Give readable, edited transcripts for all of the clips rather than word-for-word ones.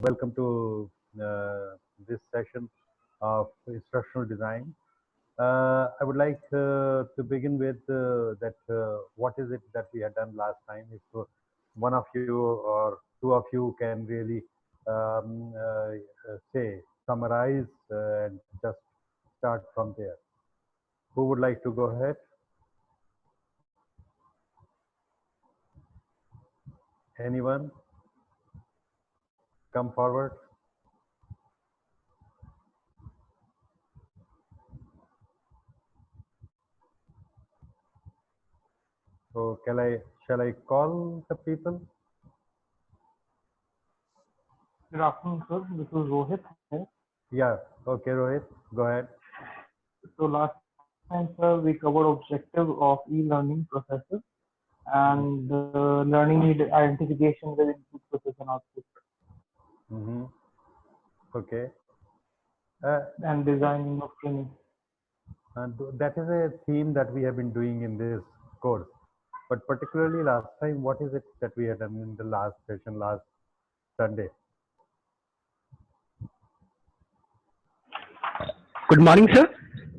Welcome to this session of instructional design. I would like to begin with that what is it that we had done last time. If one of you or two of you can really say, summarize and just start from there. Who would like to go ahead? Anyone? Come forward. So shall I call the people? Good afternoon, sir. This is Rohit here. Yeah. Okay, Rohit, go ahead. So last time, sir, we covered objective of e-learning processes and learning need identification with input process and output Mm-hmm. Okay. Uh, and designing of training. and that is a theme that we have been doing in this course. But particularly last time, what is it that we had done in the last session last Sunday? Good morning, sir.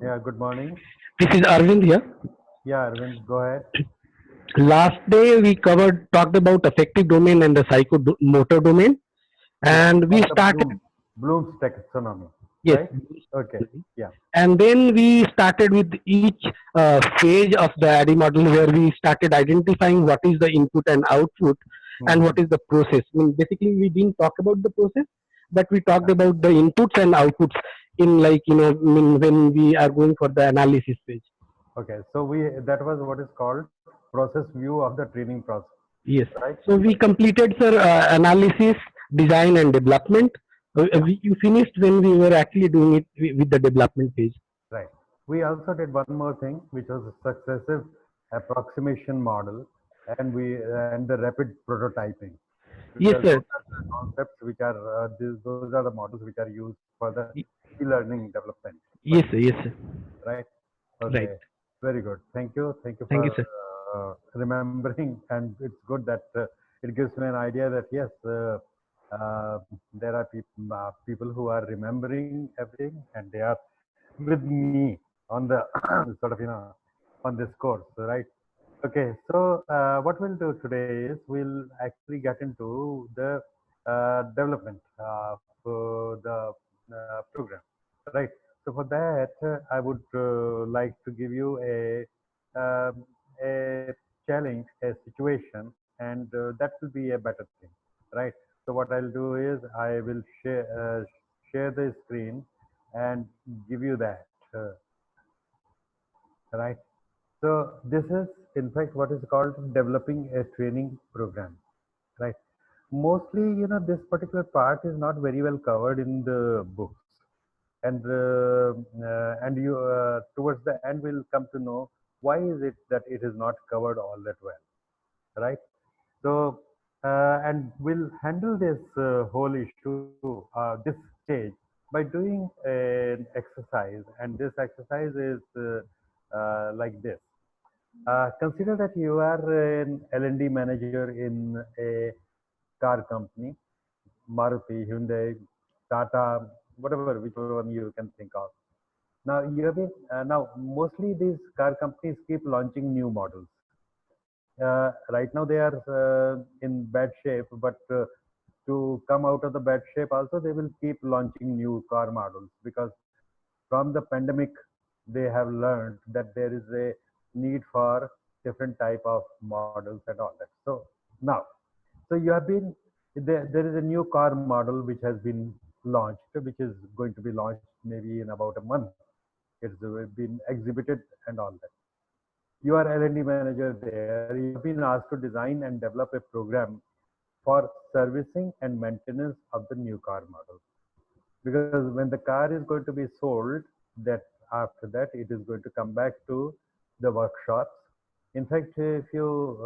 Yeah, good morning. This is Arvind here. Yeah, Arvind, go ahead. Last day we talked about affective domain and the psychomotor domain, Yeah, and we of the started, Bloom's taxonomy, yes, right? Okay. Yeah. and then we started with each phase of the ADDIE model where we started identifying what is the input and output and Mm-hmm. what is the process. I mean, basically we didn't talk about the process, but we talked Yeah. about the inputs and outputs in, like, I mean, when we are going for the analysis phase. Okay. So that was what is called process view of the training process, Yes. right? So we completed, sir, analysis, design, and development. Yeah. You finished when we were actually doing it with the development phase. Right. We also did one more thing, which was a successive approximation model, and the rapid prototyping, Yes, because sir. those are the concepts which are those are the models which are used for the e-learning development, Yes, sir. Yes, sir. right? Right. Okay, very good. Thank you Thank for you, sir. remembering, and it's good that it gives me an idea that yes, there are people who are remembering everything, and they are with me on the sort of on this course, right? Okay, so what we'll do today is we'll actually get into the development for the program, right? So for that, I would like to give you a challenge, a situation, and that will be a better thing, right? So what I'll do is I will share the screen and give you that, right? So this is in fact what is called developing a training program, right? Mostly, this particular part is not very well covered in the books, and you towards the end will come to know why is it that it is not covered all that well, right? So and we'll handle this whole issue, this stage, by doing an exercise, and this exercise is like this. Consider that you are an L&D manager in a car company, Maruti, Hyundai, Tata, whatever, whichever one you can think of. Now you have been now mostly these car companies keep launching new models. Right now they are in bad shape, but to come out of the bad shape also they will keep launching new car models, because from the pandemic they have learned that there is a need for different type of models and all that. So now, so you have been there is a new car model which has been launched, which is going to be launched maybe in about a month. It's been exhibited and all that. You are L&D manager there. You have been asked to design and develop a program for servicing and maintenance of the new car model. Because when the car is going to be sold, that after that it is going to come back to the workshops. In fact, if you,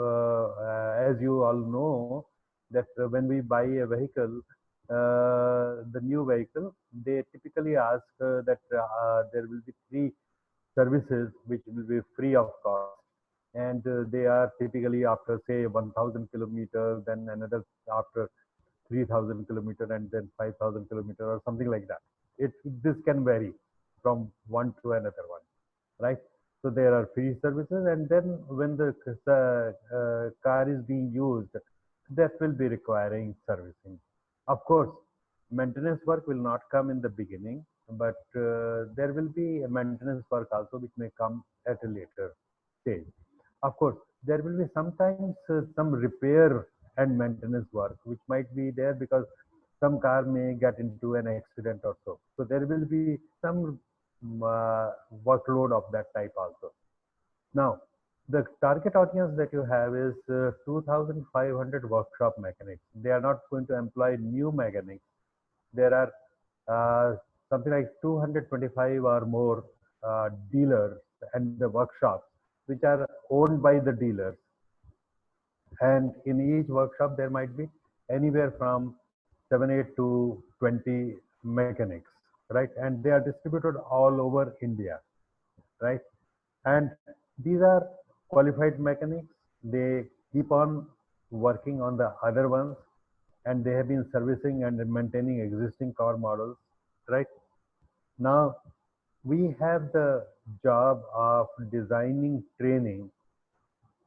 as you all know, that when we buy a vehicle, the new vehicle, they typically ask that there will be three services which will be free of cost, and they are typically after say 1000 kilometers, then another after 3,000 kilometer and then 5,000 kilometer or something like that. This can vary from one to another one, right? So there are free services, and then when the car is being used, that will be requiring servicing. Of course, maintenance work will not come in the beginning, but there will be a maintenance work also which may come at a later stage. Of course, there will be sometimes some repair and maintenance work which might be there because some car may get into an accident or so. So there will be some workload of that type also. Now, the target audience that you have is 2,500 workshop mechanics. They are not going to employ new mechanics. There are something like 225 or more dealers and the workshops which are owned by the dealers. And in each workshop, there might be anywhere from 7, 8 to 20 mechanics, right? And they are distributed all over India, right? And these are qualified mechanics. They keep on working on the other ones, and they have been servicing and maintaining existing car models, right? Now, we have the job of designing training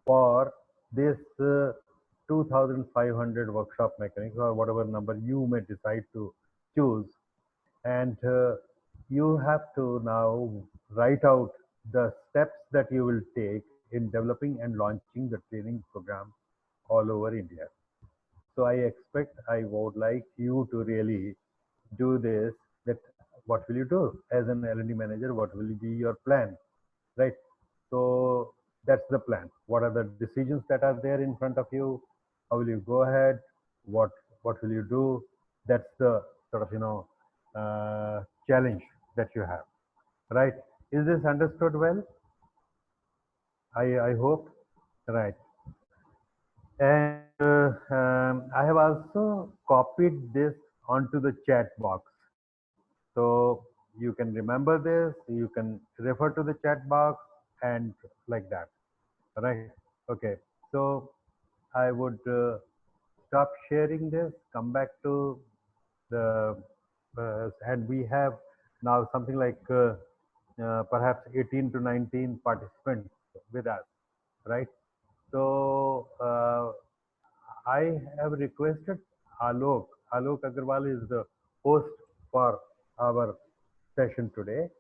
for this 2,500 workshop mechanics or whatever number you may decide to choose. And you have to now write out the steps that you will take in developing and launching the training program all over India. So I would like you to really do this. That what will you do as an L&D manager? What will be your plan, right? So that's the plan. What are the decisions that are there in front of you? How will you go ahead? What will you do? That's the sort of challenge that you have, right? Is this understood well? I hope, right? And I have also copied this onto the chat box. So you can remember this, you can refer to the chat box and like that, right? Okay, so I would stop sharing this, come back to the, and we have now something like perhaps 18 to 19 participants with us, right? So I have requested Alok. Alok Agarwal is the host for our session today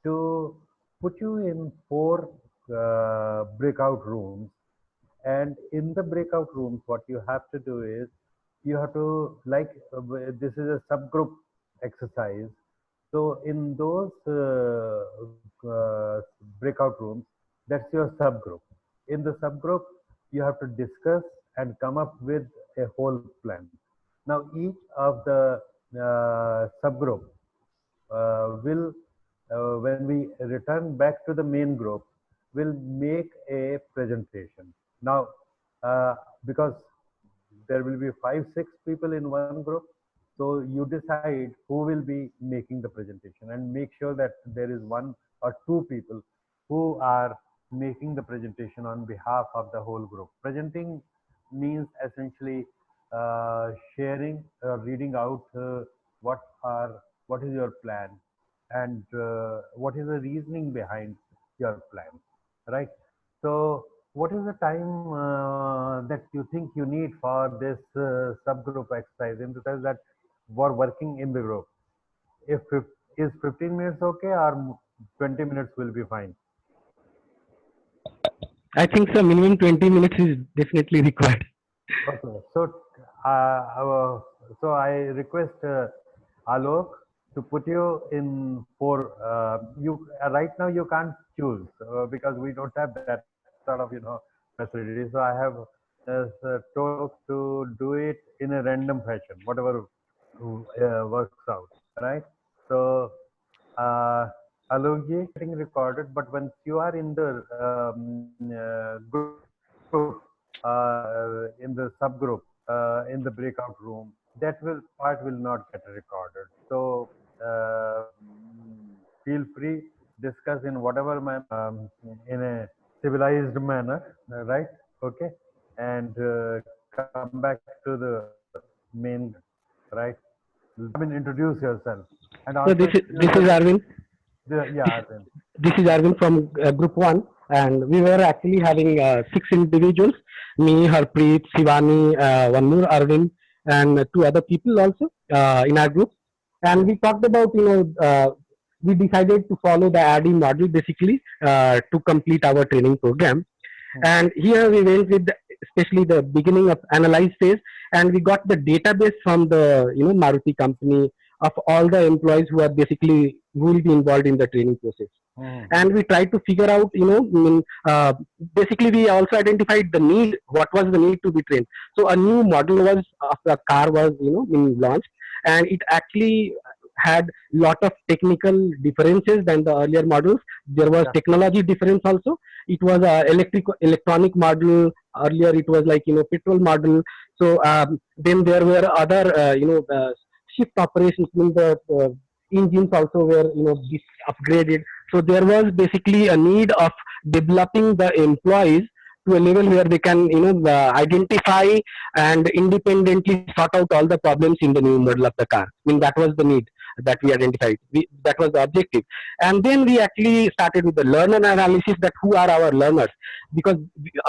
to put you in 4 breakout rooms. And in the breakout rooms, what you have to do is you have to this is a subgroup exercise. So in those breakout rooms, that's your subgroup. In the subgroup, you have to discuss and come up with a whole plan. Now, each of the subgroup will, when we return back to the main group, will make a presentation. Now, because there will be 5, 6 people in one group, so you decide who will be making the presentation and make sure that there is 1 or 2 people who are making the presentation on behalf of the whole group. Presenting means essentially sharing, reading out what is your plan and what is the reasoning behind your plan, right? So what is the time that you think you need for this subgroup exercise, in the sense that for working in the group? Is 15 minutes okay, or 20 minutes will be fine? I think so. Minimum 20 minutes is definitely required. Okay, so I request Alok to put you in 4. You right now you can't choose because we don't have that sort of facility. So I have told to do it in a random fashion, whatever works out, right? So Alokji, getting recorded, but once you are in the group, in the subgroup, in the breakout room, that part will not get recorded. So feel free, discuss in whatever in a civilized manner, right? Okay, and come back to the main right? I mean, introduce yourself. And So also this is Arvind. yeah, Arvind. This is Arvind from Group One, and we were actually having six individuals: me, Harpreet, Shivani, one more Arvind, and two other people also in our group. And Yes. we talked about, we decided to follow the ADDIE model basically to complete our training program. Hmm. And here we went with especially the beginning of analyze phase, and we got the database from the Maruti company of all the employees who are basically who will be involved in the training process. Hmm. And we tried to figure out, basically we also identified the need, what was the need to be trained. So a new model was of the car was being launched, and it actually had lot of technical differences than the earlier models. There was Yeah. technology difference also. It was a electronic model. Earlier it was like petrol model. So then there were other shift operations in the engines also were upgraded. So there was basically a need of developing the employees to a level where they can identify and independently sort out all the problems in the new model of the car. I mean, that was the need that we identified. That was the objective. And then we actually started with the learner analysis, that who are our learners, because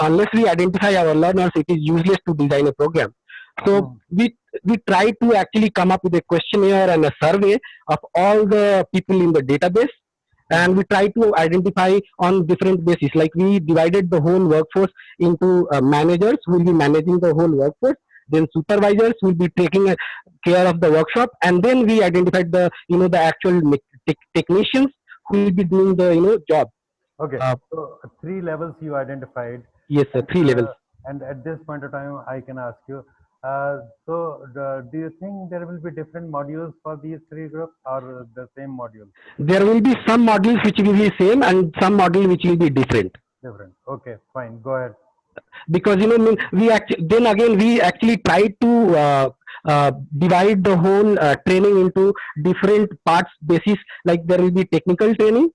unless we identify our learners, it is useless to design a program. So Hmm. we try to actually come up with a questionnaire and a survey of all the people in the database, Hmm. and we try to identify on different basis. Like we divided the whole workforce into managers who will be managing the whole workforce, then supervisors will be taking care of the workshop, and then we identified the the actual technicians who will be doing the job. Okay. uh, So three levels you identified, yes sir, and three levels. at this point of time, I can ask you. Do you think there will be different modules for these three groups, or the same module? There will be some models which will be same and some model which will be different, Different. Okay, fine. Go ahead. because we actually, then again we actually tried to divide the whole training into different parts basis. Like there will be technical training,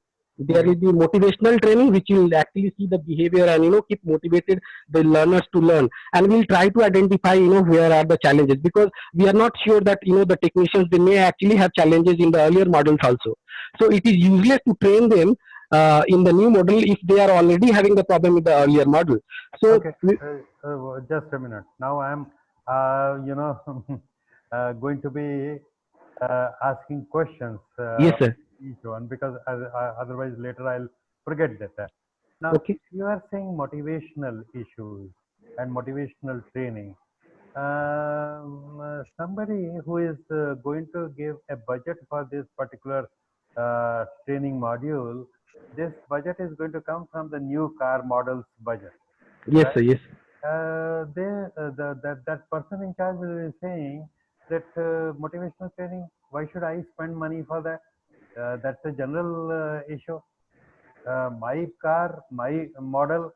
there Hmm. will be motivational training which will actually see the behavior and keep motivated the learners to learn. And we'll try to identify where are the challenges, because we are not sure that the technicians, they may actually have challenges in the earlier models also. So it is useless to train them in the new model if they are already having the problem with the earlier model. So Okay, just a minute. Now I'm, going to be asking questions yes sir. each one, because otherwise later I'll forget that. Now, Okay. you are saying motivational issues and motivational training. Somebody who is going to give a budget for this particular training module, this budget is going to come from the new car models budget, Yes right? sir. Yes. That person in charge will be saying that motivational training, why should I spend money for that? That's a general issue. My car, my model,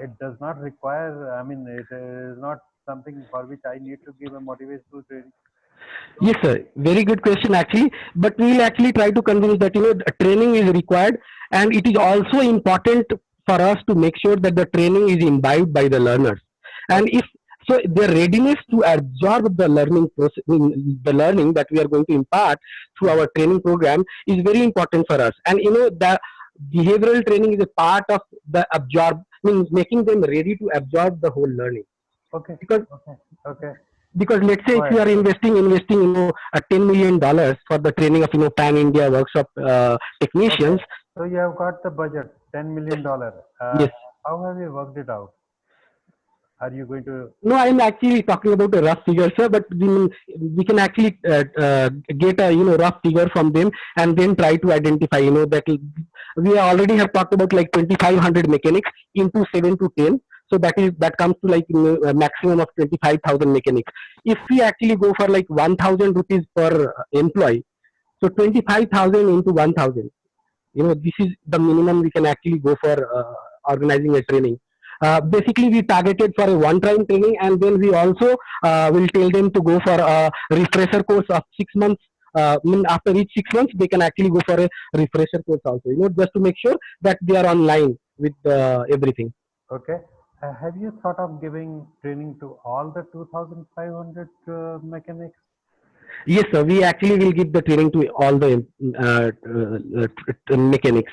it does not require, I mean, it is not something for which I need to give a motivational training. Yes So, sir. Very good question actually. But we will actually try to convince that training is required, and it is also important for us to make sure that the training is imbibed by the learners. And okay, if so, their readiness to absorb the learning process, the learning that we are going to impart through mhm, our training program is very important for us. And the behavioral training is a part of the absorb, means making them ready to absorb the whole learning. okay, Because okay, okay, let's say go if you ahead. are investing $10 million for the training of pan India workshop Okay, technicians. so you have got the budget, $10 million. Yes. How have you worked it out? Are you going to, No, I'm actually talking about a rough figure, sir. But we can actually get a rough figure from them, and then try to identify that we already have talked about like 2,500 mechanics into 7 to 10. So that comes to like a maximum of 25,000 mechanics. If we actually go for like 1,000 rupees per employee, so 25,000 into 1,000. This is the minimum we can actually go for organizing a training. Basically we targeted for a one time training, and then we also will tell them to go for a refresher course of 6 months. After each 6 months they can actually go for a refresher course also, just to make sure that they are online with everything. okay? Have you thought of giving training to all the 2,500 mechanics? Yes, sir. We actually will give the training to all the mechanics.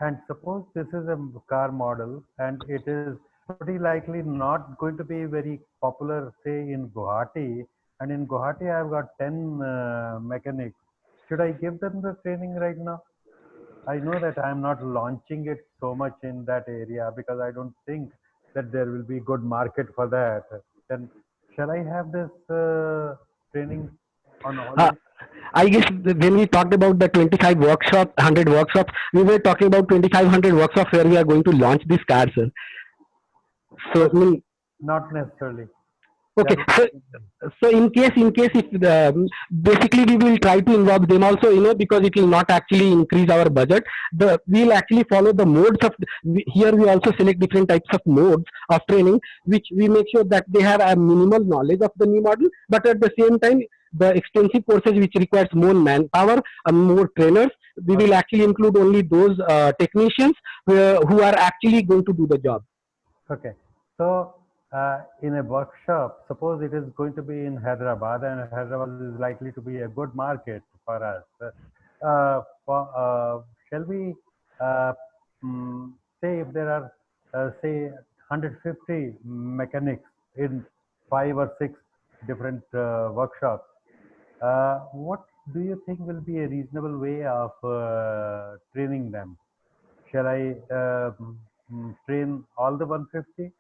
And suppose this is a car model and it is pretty likely not going to be very popular, say in Guwahati. And in Guwahati, I've got 10 mechanics. Should I give them the training right now? I know that I'm not launching it so much in that area because I don't think that there will be good market for that. Then shall I have this training on all Uh, these? I guess when we talked about the 25 workshop, 100 workshops, we were talking about 2500 workshops where we are going to launch this car, sir. So, I Okay, mean, not necessarily. okay. That would So in case if basically we will try to involve them also, because it will not actually increase our budget. We'll actually follow the modes of here. We also select different types of modes of training, which we make sure that they have a minimal knowledge of the new model, but at the same time, the extensive courses which requires more manpower, more trainers, we will okay. actually include only those technicians who are actually going to do the job. Okay. So, in a workshop, suppose it is going to be in Hyderabad, and Hyderabad is likely to be a good market for us. Shall we uh, say if there are, say, 150 mechanics in 5 or 6 different workshops? What do you think will be a reasonable way of training them? Shall I train all the 150,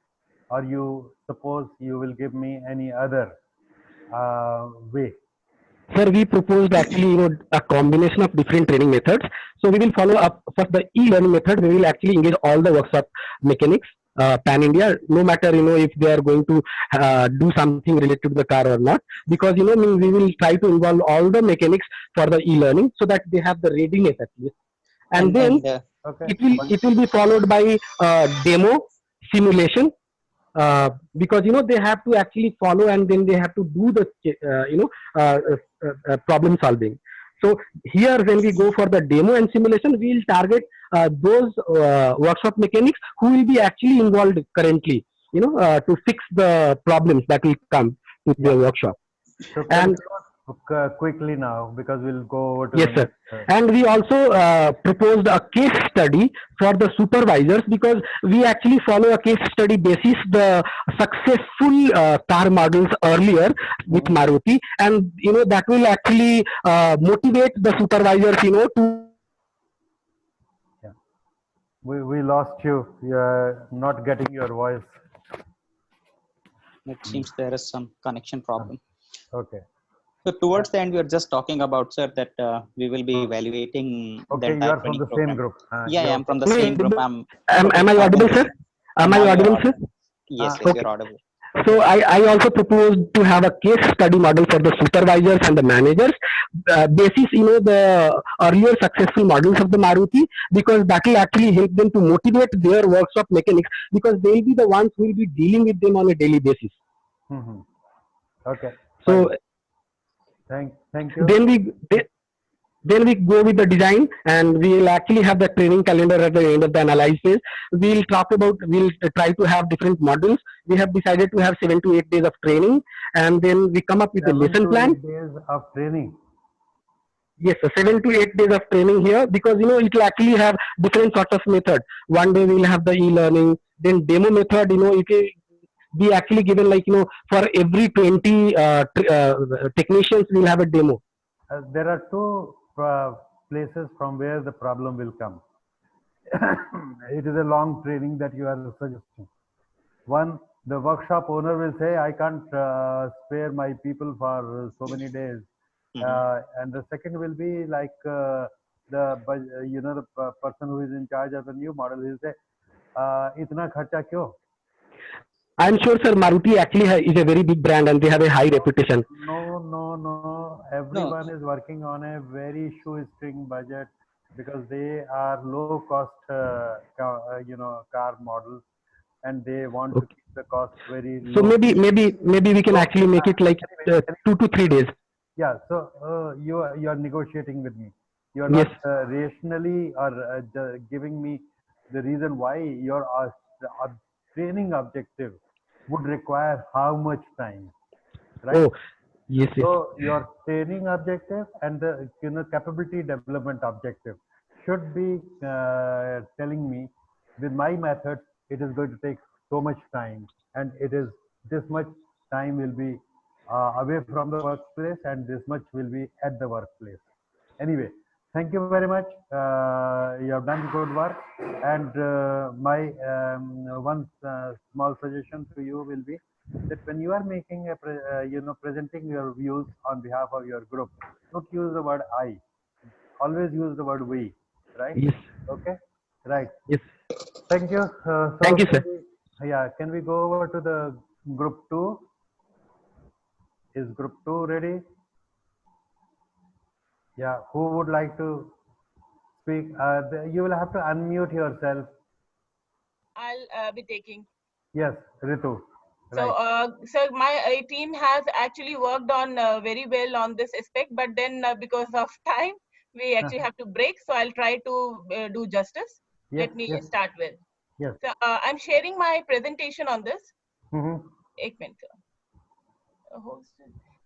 or you suppose you will give me any other way? Sir, we proposed actually, a combination of different training methods. So we will follow up first the e-learning method. We will actually engage all the workshop mechanics, pan India, no matter, if they are going to do something related to the car or not. Because, we will try to involve all the mechanics for the e-learning so that they have the readiness at least. And then And Okay, one it will be followed by demo simulation, because they have to actually follow and then they have to do the problem solving. So here when we go for the demo and simulation, we will target those workshop mechanics who will be actually involved currently, to fix the problems that will come to the yeah. workshop. So And conclude quickly now because we'll go over to yes, the sir. next. And we also proposed a case study for the supervisors, because we actually follow a case study basis the successful car models earlier with Mhm. Maruti, and that will actually motivate the supervisors, to Yeah, we lost you. You're not getting your voice. it seems there is some connection Uh, problem. Okay. So Uh, towards the end, we are just talking about, sir, that we will be evaluating the okay, you entire are from training the same program. group. Yeah, yeah, You're I'm from the am I same group. audible? I'm Am totally I audible, familiar. sir? Am I Now you're audible, sir? audible. Yes, uh, yes, you're Okay. audible. okay. So I also propose to have a case study model for the supervisors and the managers, basis the earlier successful models of the Maruti, because that will actually help them to motivate their workshop mechanics, because they will be the ones who will be dealing with them on a daily basis. Mhm. Okay, So fine. Thank you. then we go with the design, and we will actually have the training calendar at the end of the analysis. We'll try to have different modules. We have decided to have 7 to 8 days of training, and then we come up with a Seven lesson to plan. eight days of training. Yes, so 7 to 8 days of training here, because it will actually have different sorts of method. One day we will have the e-learning, then demo method. It will be actually given like for every 20 technicians we will have a demo. There are two places from where the problem will come. It is a long training that you are suggesting. One, the workshop owner will say, I can't spare my people for so many days. Hmm. And the second will be like the person who is in charge of the new model, he'll say, itna kharcha kyo? I'm sure, sir, Maruti actually is a very big brand and they have a high reputation. No, no, no. No, Everyone is working on a very shoestring budget because they are low cost, car models, and they want to Okay. keep the cost very So low. maybe we can So actually make it like anyway, 2 to 3 days. yeah. So you are negotiating with me. You are Yes. not rationally or giving me the reason why your training objective would require how much time, right? Oh, Yes, yes. So your training objective and the capability development objective should be telling me with my method it is going to take so much time, and it is this much time will be away from the workplace and this much will be at the workplace. Anyway, thank you very much. You have done good work, and my one small suggestion to you will be that when you are making a presenting your views on behalf of your group, don't use the word I. Always use the word we. Right? Yes, Okay. Right. yes. Thank you. Thank So you, can sir. we, yeah, can we go over to the group two? Is group two ready? Yeah. Who would like to speak? You will have to unmute yourself. I'll be taking. Yes, Ritu. So, Right. so my team has actually worked on very well on this aspect, but then because of time, we actually have to break. So I'll try to do justice. Yes, Let me yes, start with. yes. So I'm sharing my presentation on this. Mm-hmm. Ek minute. Host.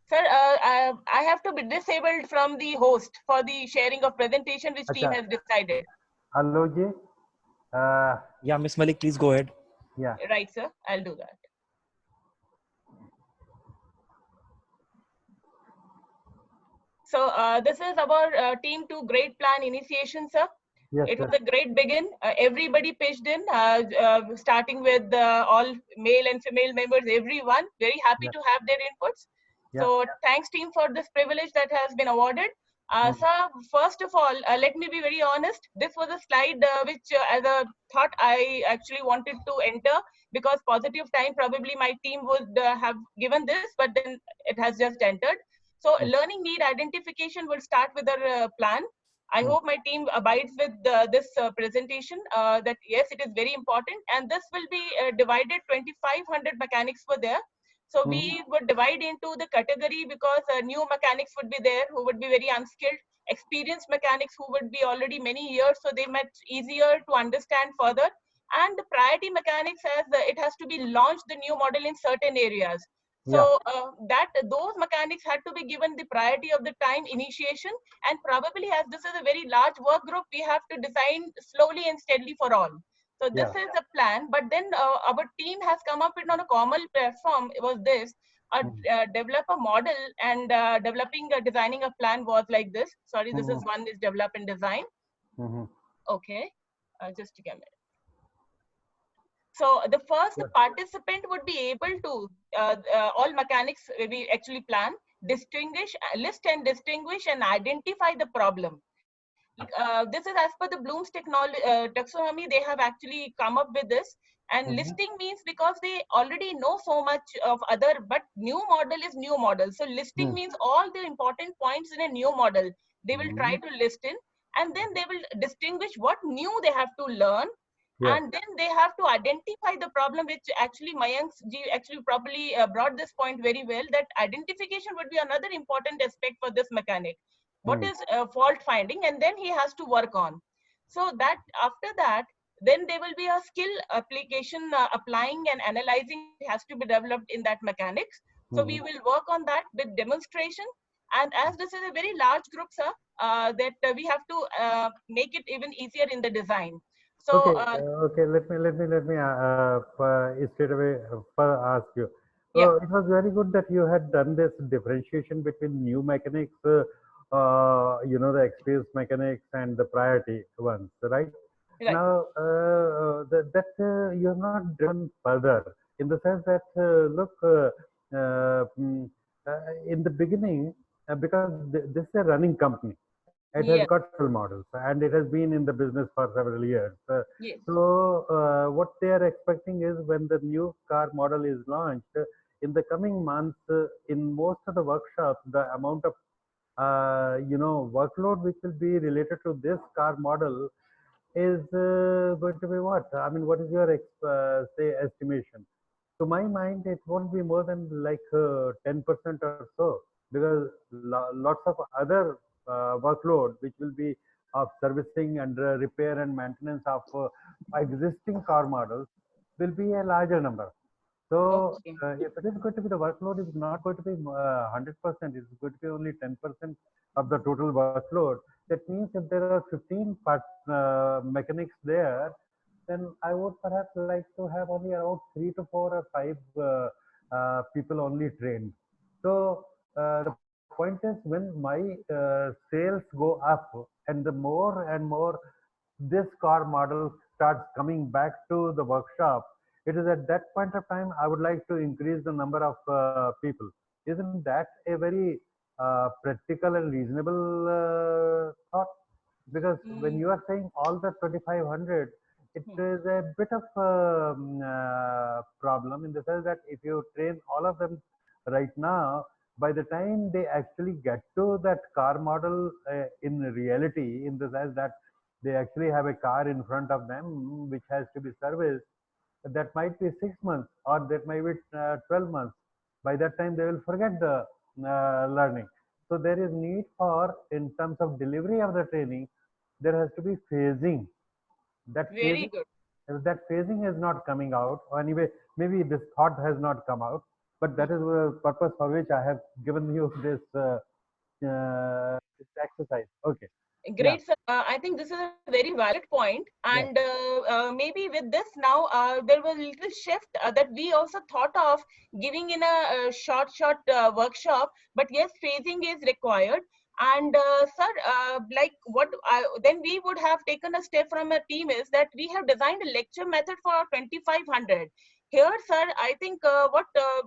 Sir, I have to be disabled from the host for the sharing of presentation, which team Acha, has decided. Aloji. Uh, Yeah, Miss Malik, please go ahead. yeah. Right, sir. I'll do that. So this is our team to great plan initiation, sir. Yes, It yes. was a great begin. Everybody pitched in, starting with all male and female members, everyone. Very happy Yeah. to have their inputs. Yeah. So thanks team for this privilege that has been awarded. Sir, first of all, let me be very honest. This was a slide which as a thought I actually wanted to enter, because positive time probably my team would have given this, but then it has just entered. So learning need identification will start with our plan. I hope my team abides with this presentation, that yes, it is very important, and this will be divided. 2,500 mechanics were there. So we would divide into the category, because new mechanics would be there who would be very unskilled, experienced mechanics who would be already many years, so they much easier to understand further. And the priority mechanics, as it has to be launched the new model in certain areas. Yeah. So that those mechanics had to be given the priority of the time initiation, and probably as this is a very large work group, we have to design slowly and steadily for all. So this Yeah. is the plan, but then our team has come up with on a common platform. It was this, develop a model, and developing designing a plan was like this. Sorry, this is one is develop and design. Mm-hmm. Okay, just a minute. So the first participant would be able to, all mechanics we actually plan, distinguish, list and distinguish and identify the problem. This is as per the Bloom's taxonomy, they have actually come up with this. And listing means because they already know so much of other, but new model is new model. So listing means all the important points in a new model, they will try to list in, and then they will distinguish what new they have to learn. Yes. And then they have to identify the problem, which actually Mayank ji actually probably brought this point very well, that identification would be another important aspect for this mechanic. What is fault finding, and then he has to work on. So that after that, then there will be a skill application, applying and analyzing has to be developed in that mechanics. So we will work on that with demonstration. And as this is a very large group, sir, that we have to make it even easier in the design. So Okay. Okay. Let me straight away ask you. yeah, It was very good that you had done this differentiation between new mechanics, the experienced mechanics and the priority ones, right? right. Now, you have not driven further in the sense that, look, in the beginning, because this is a running company, it has Yeah. got several models and it has been in the business for several years. Yes. So, what they are expecting is when the new car model is launched in the coming months, in most of the workshops, the amount of workload which will be related to this car model is going to be what? I mean, what is your say estimation? To my mind, it won't be more than like 10% or so, because lots of other workload which will be of servicing and repair and maintenance of existing car models will be a larger number. So Okay. if it is going to be, the workload is not going to be 100%, it's going to be only 10% of the total workload. That means if there are 15 mechanics there, then I would perhaps like to have only around 3 to 4 or 5 people only trained. So the point is, when my sales go up, and the more and more this car model starts coming back to the workshop, it is at that point of time I would like to increase the number of people. Isn't that a very practical and reasonable thought? Because when Mm, you are saying all the 2500, it hmm. is a bit of problem, in the sense that if you train all of them right now, by the time they actually get to that car model in reality, in the sense that they actually have a car in front of them which has to be serviced, that might be 6 months, or that might be 12 months. By that time they will forget the learning. So there is need for, in terms of delivery of the training, there has to be phasing. That Very phasing, good. if that phasing is not coming out, or anyway, maybe this thought has not come out, but that is the purpose for which I have given you this exercise. Okay. Yeah. Great, sir. I think this is a very valid point, Yeah. and maybe with this now, there was a little shift that we also thought of giving in a short workshop. But yes, phasing is required. And sir, like then we would have taken a step from a team is that we have designed a lecture method for 2500. Here, sir, I think what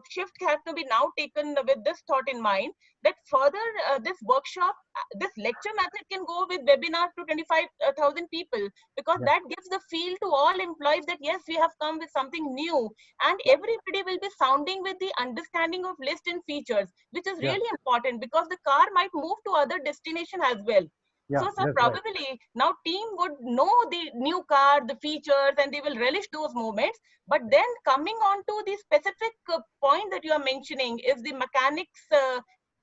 shift has to be now taken with this thought in mind, that further this workshop, this lecture method can go with webinar to 25,000 people, because Yeah. that gives the feel to all employees that yes, we have come with something new, and Yeah. everybody will be sounding with the understanding of list and features, which is Yeah. really important, because the car might move to other destination as well. Yeah. So sir, That's right. probably now team would know the new car, the features, and they will relish those moments. But then coming on to the specific point that you are mentioning is the mechanics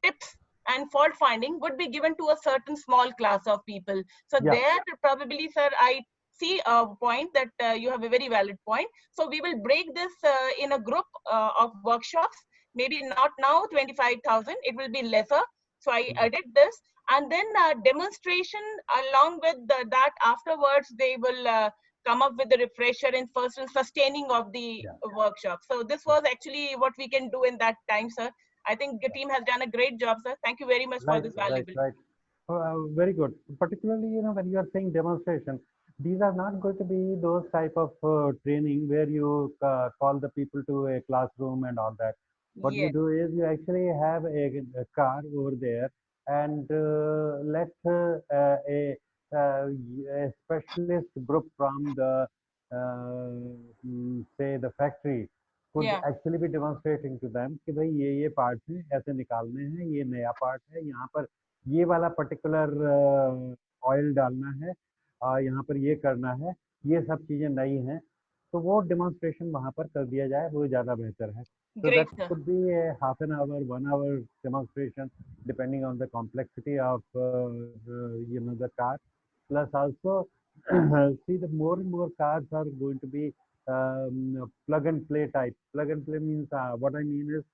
tips and fault finding would be given to a certain small class of people. So Yeah. there probably, sir, I see a point that you have a very valid point. So we will break this in a group of workshops, maybe not now 25,000, it will be lesser. So I edit this, and then demonstration along with that afterwards, they will come up with the refresher and first and sustaining of the Yeah. workshop. So this was actually what we can do in that time, sir. I think the team has done a great job, sir. Thank you very much for Right, this right, valuable. right. Very good. Particularly, when you are saying demonstration, these are not going to be those type of training where you call the people to a classroom and all that. What you Yes, do is you actually have a car over there, and let a specialist group from the say the factory could yeah, actually be demonstrating to them कि भाई ये part है, ऐसे निकालने हैं, ये नया part है, यहाँ पर ये वाला पर्टिकुलर ऑयल डालना है, यहाँ पर ये करना है, ये सब चीज़ें नई हैं, तो वो डेमोन्स्ट्रेशन वहाँ पर कर दिया जाए, वो ज़्यादा बेहतर है. So that great, sir. could be a half an hour, 1 hour demonstration, depending on the complexity of the car. Plus also, see, the more and more cars are going to be plug and play type. Plug and play means, what I mean is,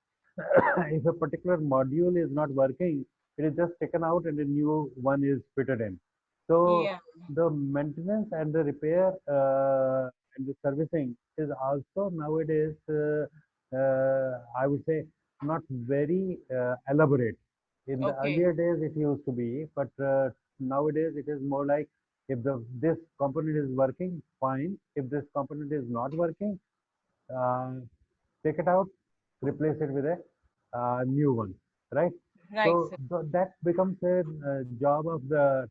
if a particular module is not working, it is just taken out and a new one is fitted in. So Yeah, the maintenance and the repair and the servicing is also nowadays, I would say, not very elaborate. In the okay, earlier days, it used to be, but nowadays it is more like, if this component is working, fine. If this component is not working, uh, take it out, replace it with a new one, right? right, So sir. that becomes a job of the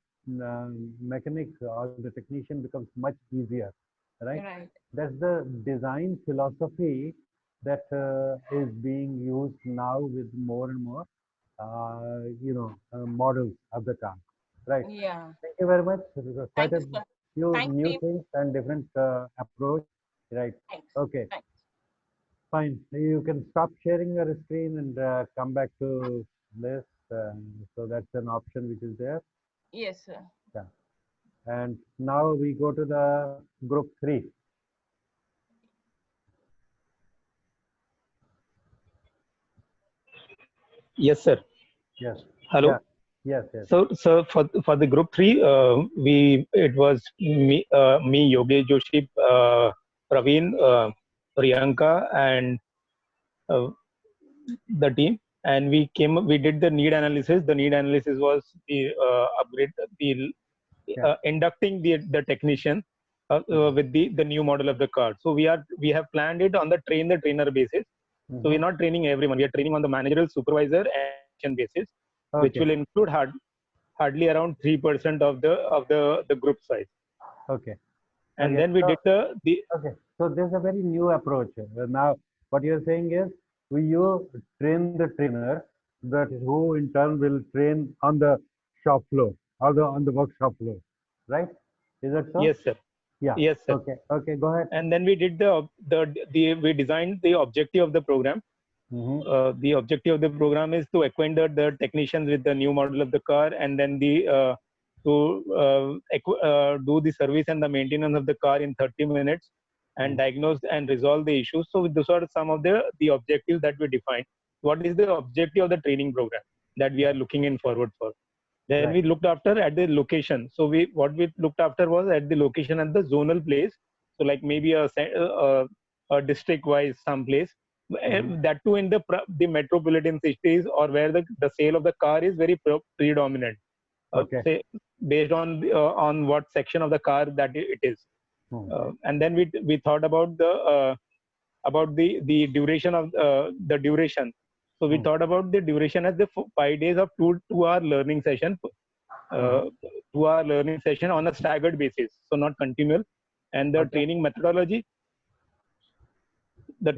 mechanic or the technician, becomes much easier, right? Right. That's the design philosophy that is being used now with more and more, models of the car, right? Yeah. Thank you very much. It was quite Thank a you, sir. few Thanks, new team. things and different approach, right? Thanks. Okay. Thanks. Fine. You can stop sharing your screen and come back to this. So that's an option which is there. Yes, sir. Yeah. And now we go to the group 3. Yes, sir. Yes. Hello. Yeah. Yes. Yes. So for the group three, it was me, Yogesh Joshi, Praveen, Priyanka, and uh, the team, and we did the need analysis. The need analysis was the upgrade, the Yeah. inducting the technician with the new model of the car. So we have planned it on the trainer basis. So we're not training everyone. We are training on the managerial, supervisor, and technician basis, which Okay. will include hardly around 3% of the group size. Okay. And Okay. then we So, did the okay. So there's a very new approach. Now, what you're saying is you train the trainer that who in turn will train on the shop floor or on the workshop floor, right? Is that so? yes, sir. Yeah. Yes, sir. Okay. Okay. Go ahead. And then we did we designed the objective of the program. The objective of the program is to acquaint the technicians with the new model of the car, and then do the service and the maintenance of the car in 30 minutes, and diagnose and resolve the issues. So those are some of the objectives that we defined. What is the objective of the training program that we are looking in forward for? Then we looked after at the location. So what we looked after was at the location at the zonal place. So like maybe a district wise some place, that too in the metropolitan cities, or where the sale of the car is very predominant. Okay. Say based on what section of the car that it is. And then we thought about the duration of the duration. So we thought about the duration as the 5 days of 2 hour learning session, 2 hour learning session on a staggered basis, so not continual. And the training methodology,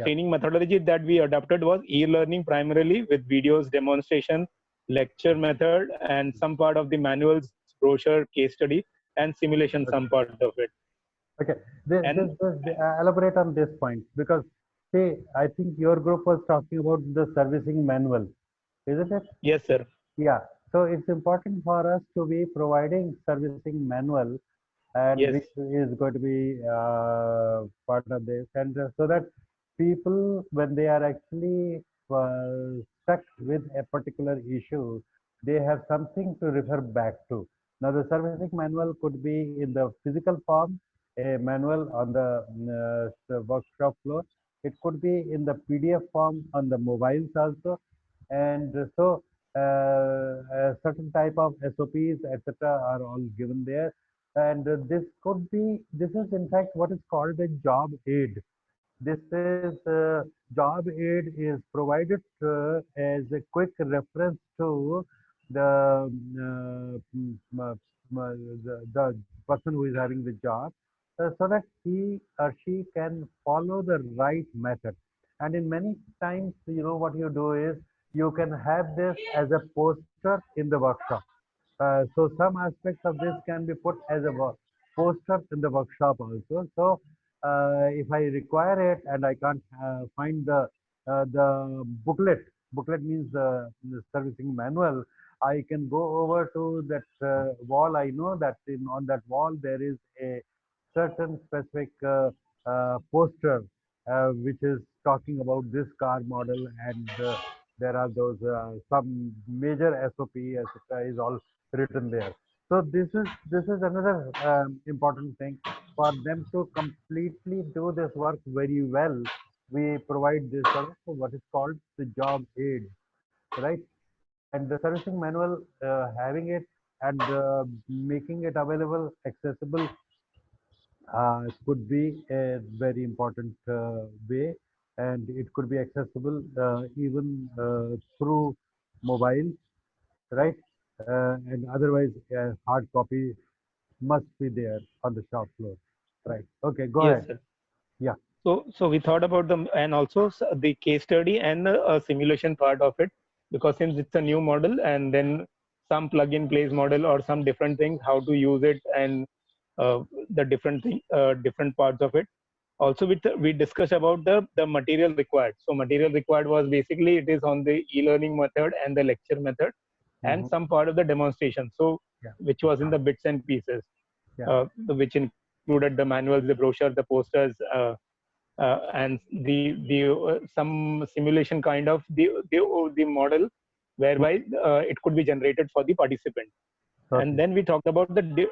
training methodology that we adopted was e-learning primarily, with videos, demonstration, lecture method, and some part of the manuals, brochure, case study, and simulation, some part of it. Okay. Elaborate on this point, because see, I think your group was talking about the servicing manual, isn't it? Yes, sir. Yeah. So it's important for us to be providing servicing manual, and Yes. which is going to be part of this, and so that people, when they are actually stuck with a particular issue, they have something to refer back to. Now, the servicing manual could be in the physical form, a manual on the workshop floor. It could be in the PDF form on the mobiles also, and so a certain type of SOPs, etc., are all given there. And this is in fact what is called a job aid. This is job aid is provided as a quick reference to the, the person who is having the job, so that he or she can follow the right method. And in many times, what you do is you can have this as a poster in the workshop. So some aspects of this can be put as a poster in the workshop also. So if I require it and I can't find the booklet means the servicing manual, I can go over to that wall. I know that on that wall there is a certain specific poster which is talking about this car model, and there are those some major SOP, etc., is all written there. So this is another important thing for them to completely do this work very well. We provide this sort of what is called the job aid, right? And the servicing manual, having it and making it available, accessible, could be a very important way, and it could be accessible even through mobile, right? And otherwise, hard copy must be there on the shop floor, right? Okay, go Yes, ahead. sir. Yeah. So we thought about and also the case study and a simulation part of it, because since it's a new model, and then some plug-in place model or some different things, how to use it, and the different parts of it. Also, we discussed about the material required. So material required was basically it is on the e-learning method and the lecture method, and some part of the demonstration. So which was in the bits and pieces, which included the manuals, the brochure, the posters. And some simulation kind of the model whereby it could be generated for the participant. Okay. And then we talked about the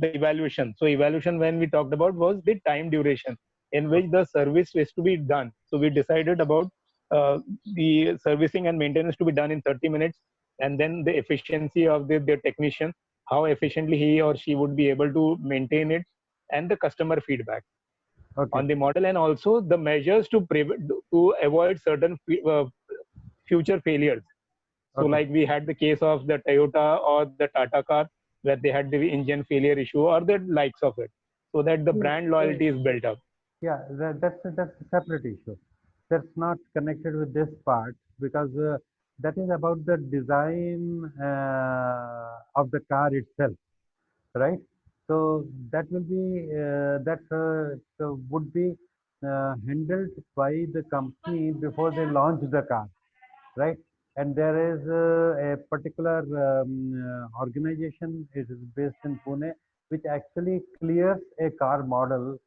evaluation. So evaluation, when we talked about, was the time duration in which the service is to be done. So we decided about the servicing and maintenance to be done in 30 minutes, and then the efficiency of the technician, how efficiently he or she would be able to maintain it, and the customer feedback Okay. on the model, and also the measures to avoid certain future failures. So Okay. like we had the case of the Toyota or the Tata car, where they had the engine failure issue or the likes of it, so that the brand loyalty is built up. Yeah, that's a separate issue. That's not connected with this part because that is about the design of the car itself, right? So that will be so would be handled by the company before they launch the car, right? And there is a particular organization, it is based in Pune, which actually clears a car model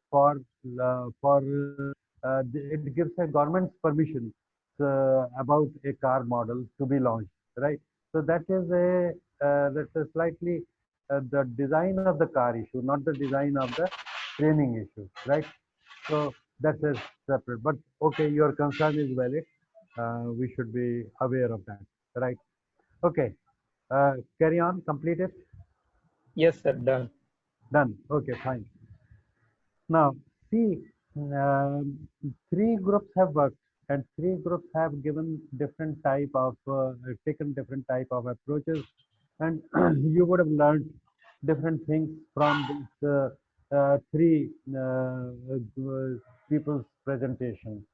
it gives a government's permission about a car model to be launched, right? So that's a slightly the design of the car issue, not the design of the training issue, right? So that's a separate. But okay, your concern is valid. We should be aware of that, right? Okay, carry on, complete it. Yes, sir, done. Done. Okay, fine. Now, see, um, three groups have worked, and three groups have given different type of taken different type of approaches, and you would have learned different things from these three people's presentation.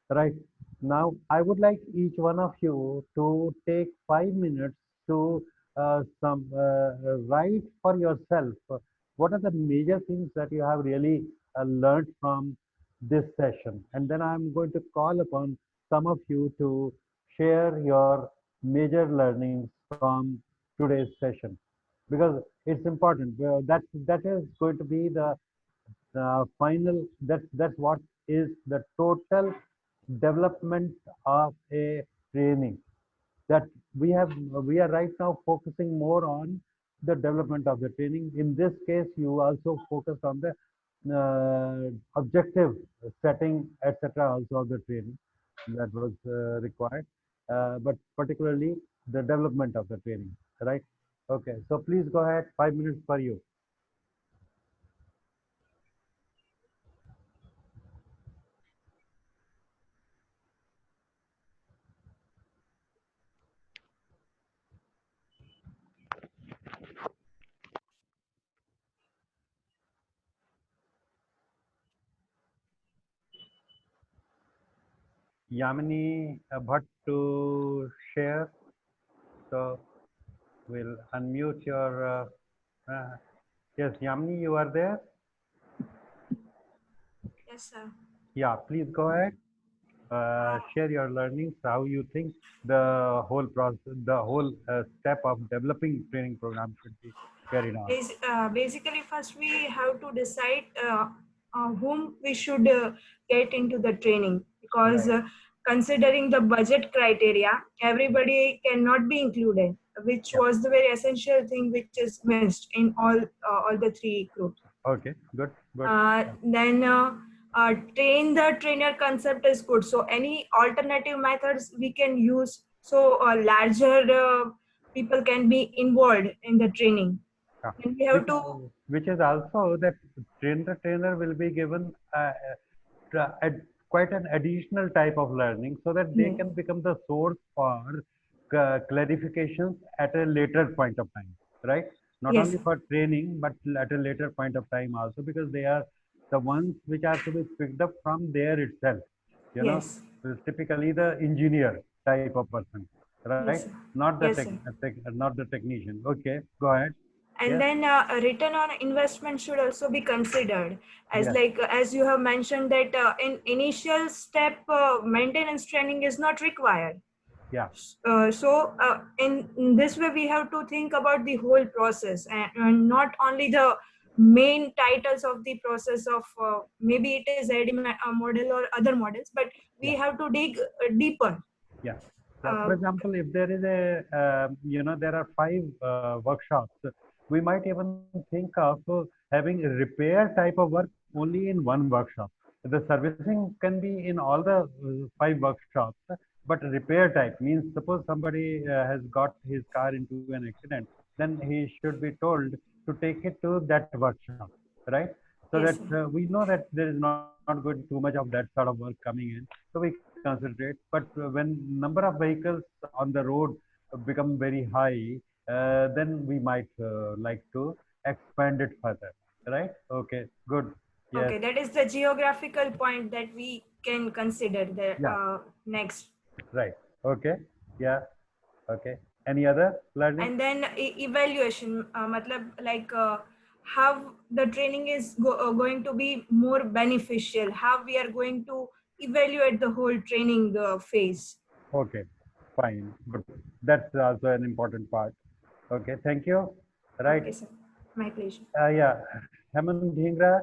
Right now, I would like each one of you to take 5 minutes to write for yourself. What are the major things that you have really learned from this session? And then I'm going to call upon some of you to share your major learnings from today's session, because it's important. That is going to be the final. That's what is the total development of a training. That we are right now focusing more on the development of the training. In this case, you also focus on the objective setting, etc. also of the training that was required, but particularly the development of the training, right? Okay, so please go ahead, 5 minutes for you. Yamini Bhatt to share. So we'll unmute your. Yes, Yamini, you are there? Yes, sir. Yeah, please go ahead. Share your learnings, how you think the whole process, the whole step of developing training program should be carried on. Basically, first we have to decide whom we should get into the training, because Right. Considering the budget criteria, everybody cannot be included, which Yeah. was the very essential thing which is missed in all the three groups. Okay, good, good. Then train the trainer concept is good. So any alternative methods we can use, so larger people can be involved in the training. Yeah. And we have to Which is also that trainer will be given quite an additional type of learning, so that they can become the source for clarifications at a later point of time, right? Not Yes. only for training, but at a later point of time also, because they are the ones which are to be picked up from there itself. You know, Yes. it's typically the engineer type of person, right? Yes, sir. Not the Yes, not the technician. Okay, go ahead. And Yes. then a return on investment should also be considered, as Yes. like as you have mentioned that in initial step maintenance training is not required. Yeah. In this way we have to think about the whole process, and not only the main titles of the process of maybe it is AD model or other models, but we Yeah. have to dig deeper. Yeah. For example, if there is a, there are 5 workshops, we might even think of having a repair type of work only in one workshop. The servicing can be in all the 5 workshops, but repair type means suppose somebody has got his car into an accident, then he should be told to take it to that workshop, right? So Yes, that sir. we know that there is not going too much of that sort of work coming in, so we concentrate. But when number of vehicles on the road become very high, then we might like to expand it further, right? Okay, good. Yes, Okay, that is the geographical point that we can consider the yeah, next. right. Okay, yeah, okay. Any other learning? And then evaluation, matlab, like how the training is going to be more beneficial, how we are going to evaluate the whole training phase. Okay, fine, good. That's also an important part. Okay, thank you. Right. Okay, sir. My pleasure. Yeah, Hemant Dhingra,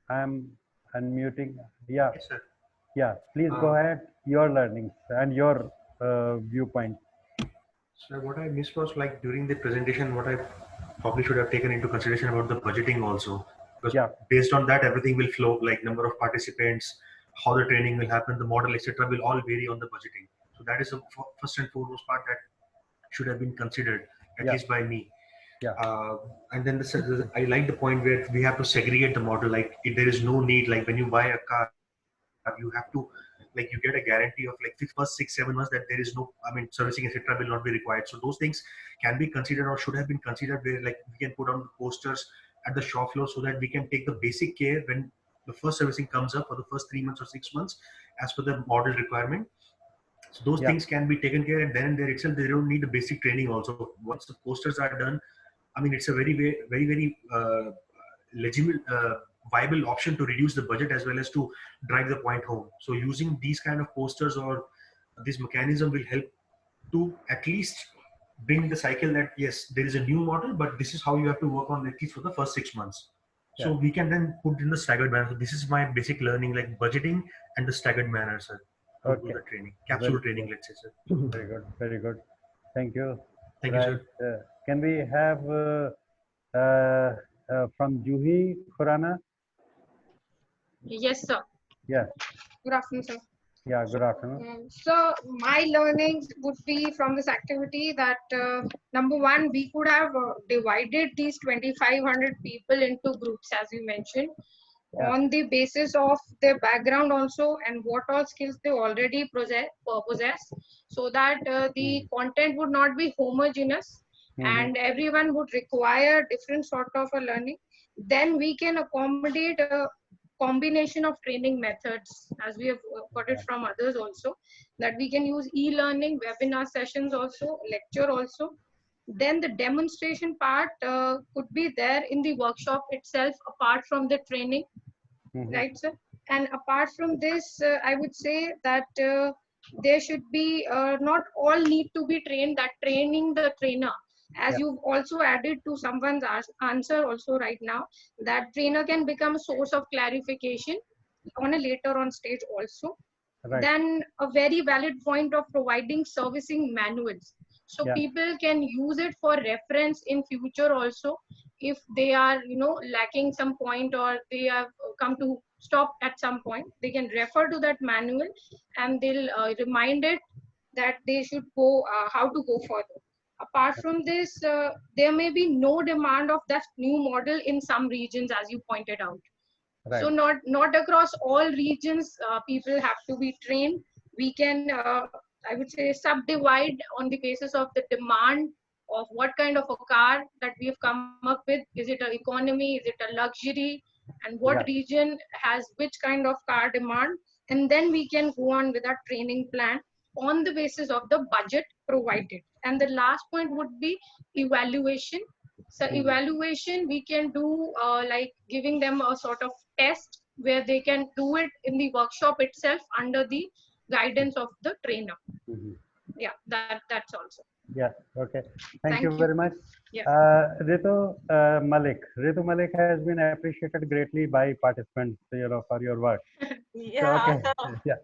I'm unmuting. Yeah, Yes, sir. yeah, please go ahead. Your learnings and your viewpoint. So what I missed was like during the presentation, what I probably should have taken into consideration about the budgeting also, because Yeah. based on that, everything will flow, like number of participants, how the training will happen, the model, etc., will all vary on the budgeting. So that is the first and foremost part that should have been considered, at Yeah. least by me. Yeah. And then I like the point where we have to segregate the model. Like if there is no need, like when you buy a car, you have to, like you get a guarantee of like first 6-7 months that there is no, I mean, servicing etc. will not be required. So those things can be considered or should have been considered, where like we can put on posters at the shop floor so that we can take the basic care when the first servicing comes up for the first 3 months or 6 months as per the model requirement. So those Yeah. things can be taken care, and then and there itself they don't need the basic training also. Once the posters are done, I mean, it's a very legitimate, viable option to reduce the budget as well as to drive the point home. So using these kind of posters or this mechanism will help to at least bring the cycle that yes, there is a new model, but this is how you have to work on at least for the first 6 months. So Yeah. we can then put in the staggered manner. So this is my basic learning, like budgeting and the staggered manner, sir. To do Okay. the training, capsule Very training, good. let's say, sir. Very good. Very good. Thank you. Thank you, Right. sir. Can we have from Juhi Khurana? Yes, sir. Yeah. Good afternoon, sir. Yeah. Good afternoon. So my learnings would be from this activity that number one, we could have divided these 2,500 people into groups, as you mentioned, Yeah. on the basis of their background also and what all skills they already possess, so that the content would not be homogeneous and everyone would require different sort of a learning. Then we can accommodate a combination of training methods, as we have got it from others also, that we can use e-learning, webinar sessions also, lecture also. Then the demonstration part could be there in the workshop itself, apart from the training, right, sir? And apart from this, I would say that there should be not all need to be trained, that training the trainer, as Yeah. you've also added to someone's answer also right now, that trainer can become a source of clarification on a later on stage also. Right. Then a very valid point of providing servicing manuals, so Yeah. people can use it for reference in future also, if they are lacking some point or they have come to stop at some point, they can refer to that manual and they'll remind it that they should go how to go further. Apart from this, there may be no demand of that new model in some regions, as you pointed out. Right. So not across all regions people have to be trained. We can I would say subdivide on the basis of the demand of what kind of a car that we have come up with. Is it an economy, is it a luxury, and what Yeah. region has which kind of car demand, and then we can go on with our training plan on the basis of the budget provided. And the last point would be evaluation. So evaluation we can do like giving them a sort of test where they can do it in the workshop itself under the guidance of the trainer. Yeah, that's also. Yeah. Okay. Thank Thank you you. very much. Yeah. Ritu Malik. Ritu Malik has been appreciated greatly by participants, for your work. So, Yeah, okay. so Yeah.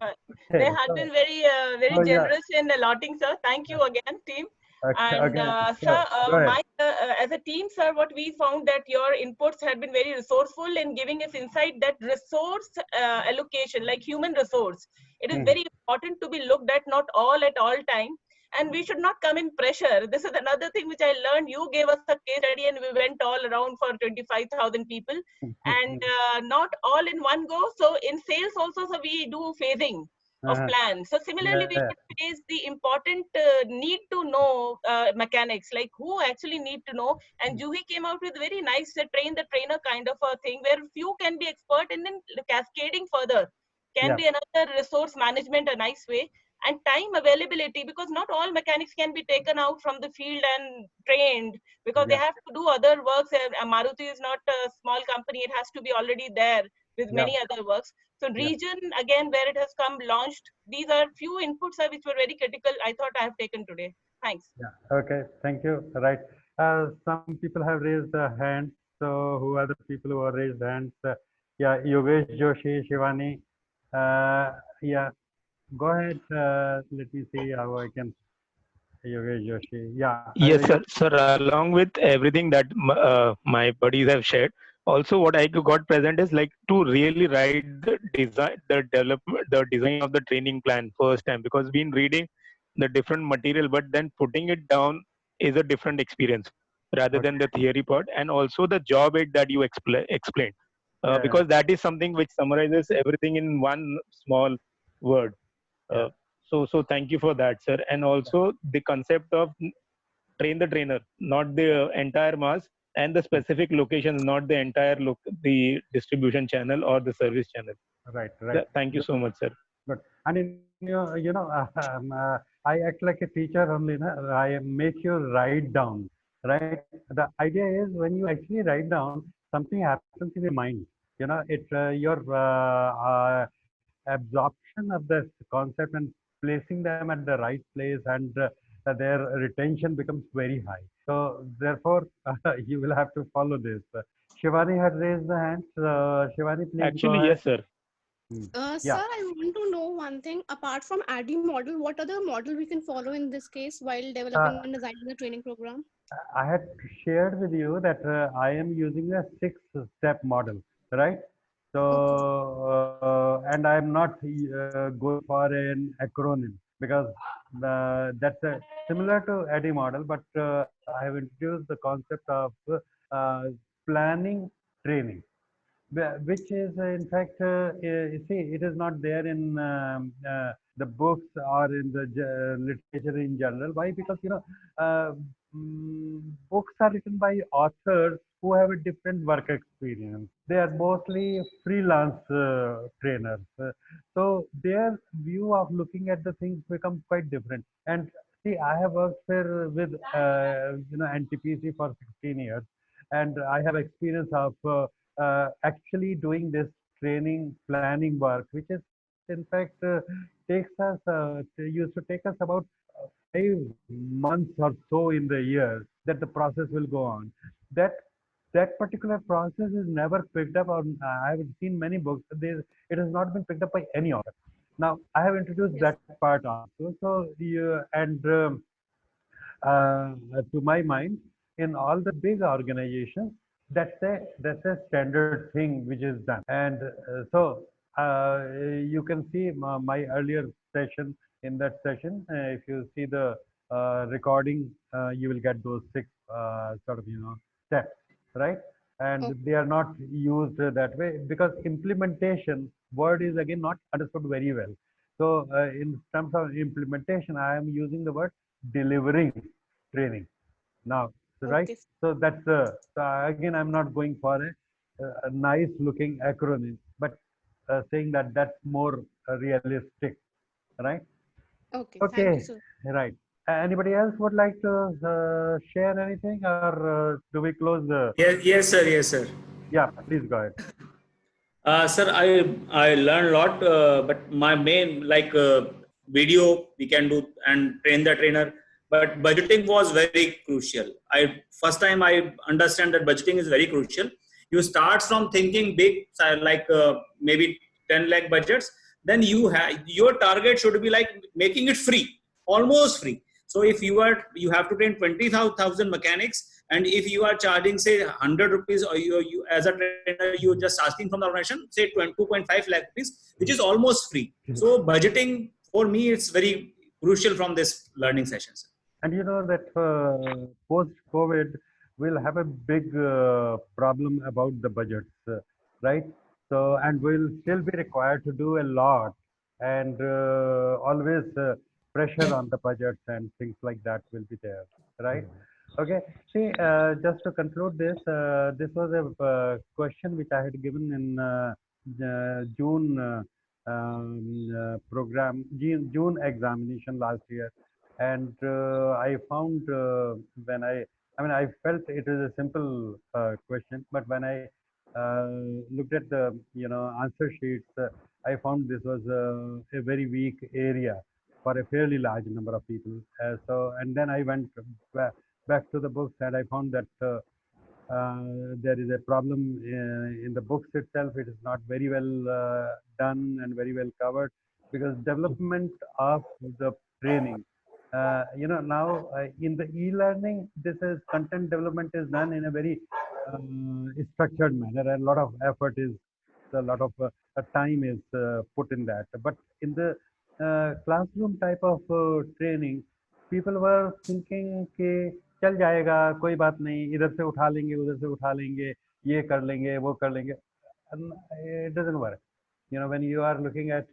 they Okay. had So, been very yeah. generous in allotting, sir. Thank you again, team. Okay. And Okay. sir, So, go ahead. as a team, sir, what we found that your inputs had been very resourceful in giving us insight that resource allocation, like human resource, it is Mhm. very important to be looked at, not all at all time. And we should not come in pressure. This is another thing which I learned. You gave us a case study and we went all around for 25,000 people and not all in one go. So in sales also, so we do phasing of Uh-huh. plans. So similarly, we Yeah. should face the important need to know mechanics, like who actually need to know. And Juhi came out with very nice train the trainer kind of a thing where few can be expert and then cascading further can Yeah. be another resource management, a nice way. And time availability, because not all mechanics can be taken out from the field and trained because they Yeah. have to do other works. Maruti is not a small company, it has to be already there with Yeah. many other works. So Yeah. region, again, where it has come launched, these are few inputs which were very critical. I thought I have taken today. Thanks. Yeah. Okay. Thank you. Right. Some people have raised their hands. So, who are the people who have raised hands? Yeah. Yogesh Joshi, Shivani. Yeah. Go ahead. Let me see how I can. Yogesh Joshi. Yeah. Yes, sir. Sir, along with everything that my buddies have shared, also what I got present is like to really write the design, the development, the design of the training plan first time, because been reading the different material, but then putting it down is a different experience rather than the theory part, and also the job aid that you explained, Yeah. because that is something which summarizes everything in one small word. Yeah. So thank you for that, sir. And also the concept of train the trainer, not the entire mass, and the specific locations, not the entire the distribution channel or the service channel. Right. Right. Thank you so much, sir. Good. And I act like a teacher only. I make you write down. Right. The idea is when you actually write down, something happens in your mind. It your absorption of this concept and placing them at the right place, and their retention becomes very high. So therefore, you will have to follow this. Shivani had raised the hand. Shivani, please go Actually, ahead. yes, sir. Yeah. Sir, I want to know one thing. Apart from ADDIE model, what other model we can follow in this case while developing and designing the training program? I had shared with you that I am using a 6-step model, right? So, and I am not going for an acronym because that's similar to ADDIE model, but I have introduced the concept of uh, planning training, which is in fact, you see, it is not there in the books or in the literature in general. Why? Because uh, books are written by authors who have a different work experience. They are mostly freelance trainers, so their view of looking at the things becomes quite different. And see, I have worked here with NTPC for 16 years, and I have experience of actually doing this training planning work, which is in fact used to take us about 5 months or so in the year that the process will go on. That that particular process is never picked up on. I have seen many books. It has not been picked up by any author. Now I have introduced that part also. So uh, to my mind, in all the big organizations, that's a standard thing which is done. And so you can see my earlier session. In that session, if you see the recording, you will get those 6 sort of steps, right? And they are not used that way because implementation word is again not understood very well. So in terms of implementation, I am using the word delivering training now, right? So that's so again, I'm not going for a nice looking acronym, but saying that that's more realistic, right? Okay, thank Okay, you, sir. right. Anybody else would like to share anything, or do we close the? Yes, sir. Yes, sir. Yeah, please go ahead. Sir, I learned a lot, but my main video we can do and train the trainer. but budgeting was very crucial. First time I understand that budgeting is very crucial. You start from thinking big, like maybe 10 lakh budgets. Then your target should be like making it free, almost free. So if you have to train 20,000 mechanics, and if you are charging say 100 rupees, or you as a trainer you're just asking from the organization say 2.5 lakh rupees, which is almost free. So budgeting for me it's very crucial from this learning sessions. And you know that post-COVID, we'll have a big problem about the budgets, right? So, and we'll still be required to do a lot, and always pressure on the budgets and things like that will be there, right? Okay. See, just to conclude this, this was a question which I had given in June program, June examination last year. And I found when I felt it is a simple question, but when I looked at the answer sheets, I found this was a very weak area for a fairly large number of people. So, and then I went back to the books, and I found that there is a problem in the books itself. It is not very well done and very well covered, because development of the training. Now in the e-learning, this is content development is done in a very structured manner, and a lot of effort is, a lot of time is put in that. But in the classroom type of training, people were thinking कि चल जाएगा, कोई बात नहीं, इधर से उठा लेंगे, उधर से उठा लेंगे, ये कर लेंगे, वो कर लेंगे. And it doesn't work. When you are looking at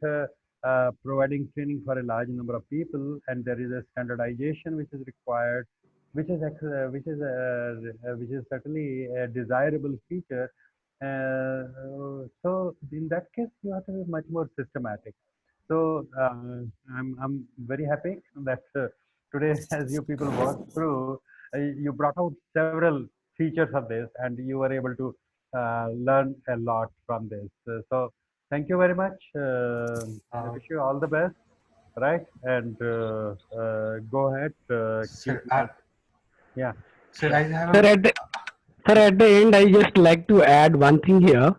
providing training for a large number of people, and there is a standardization which is required, which is certainly a desirable feature. So in that case, you have to be much more systematic. So I'm very happy that today, as you people walked through, you brought out several features of this, and you were able to learn a lot from this. So thank you very much. I wish you all the best, right? And go ahead. Yeah. Sir, at the end, I just like to add one thing here.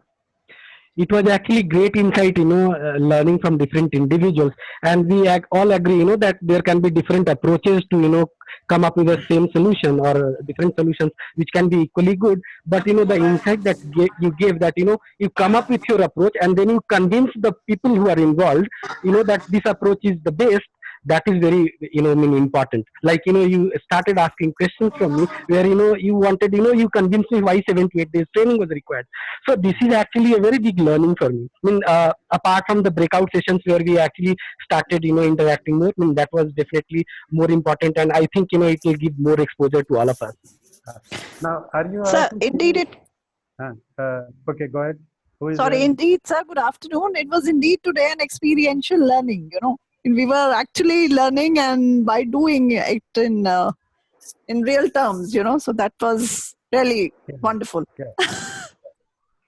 It was actually great insight, learning from different individuals, and we all agree, that there can be different approaches to, come up with the same solution, or different solutions which can be equally good. But the insight that you gave, that you come up with your approach, and then you convince the people who are involved, that this approach is the best. That is very important. Like you started asking questions from me where you wanted, you convinced me why 7 to 8 days training was required. So this is actually a very big learning for me. Apart from the breakout sessions where we actually started interacting more, that was definitely more important, and I think it will give more exposure to all of us. Now, are you sir, indeed it okay, go ahead. Sorry, indeed, sir, good afternoon. It was indeed today an experiential learning, we were actually learning, and by doing it in real terms, so that was really wonderful.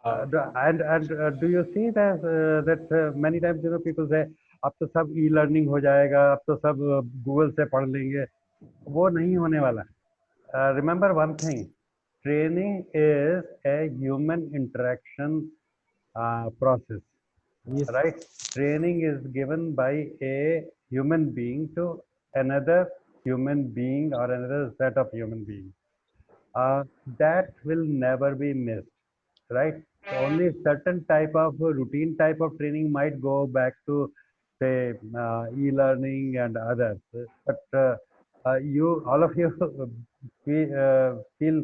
And do you see that many times people say अब तो सब e-learning हो जाएगा, अब तो सब Google से पढ़ लेंगे. वो नहीं होने वाला. Remember one thing, training is a human interaction process. Yes. Right? Training is given by a human being to another human being or another set of human beings. That will never be missed, right? Only certain type of routine type of training might go back to, say, e-learning and others. But all of you feel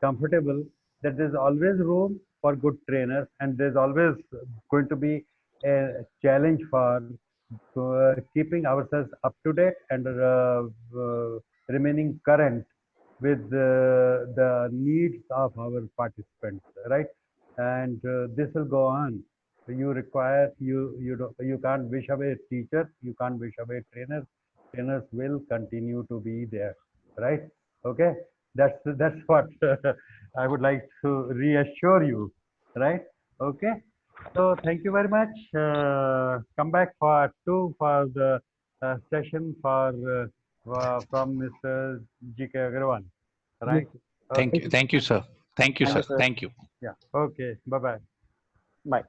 comfortable that there's always room for good trainers, and there's always going to be a challenge for keeping ourselves up to date and remaining current with the needs of our participants, right? And this will go on. You require, you can't wish away a teacher, you can't wish away trainers. Trainers will continue to be there, right? Okay, that's what I would like to reassure you, right? Okay. So thank you very much. Come back for the session for from Mr. G.K. Agarwal, right? Thank you. Thank you, sir. Thank you, Thank sir. you, sir. Thank you. Yeah. Okay. Bye-bye. Bye.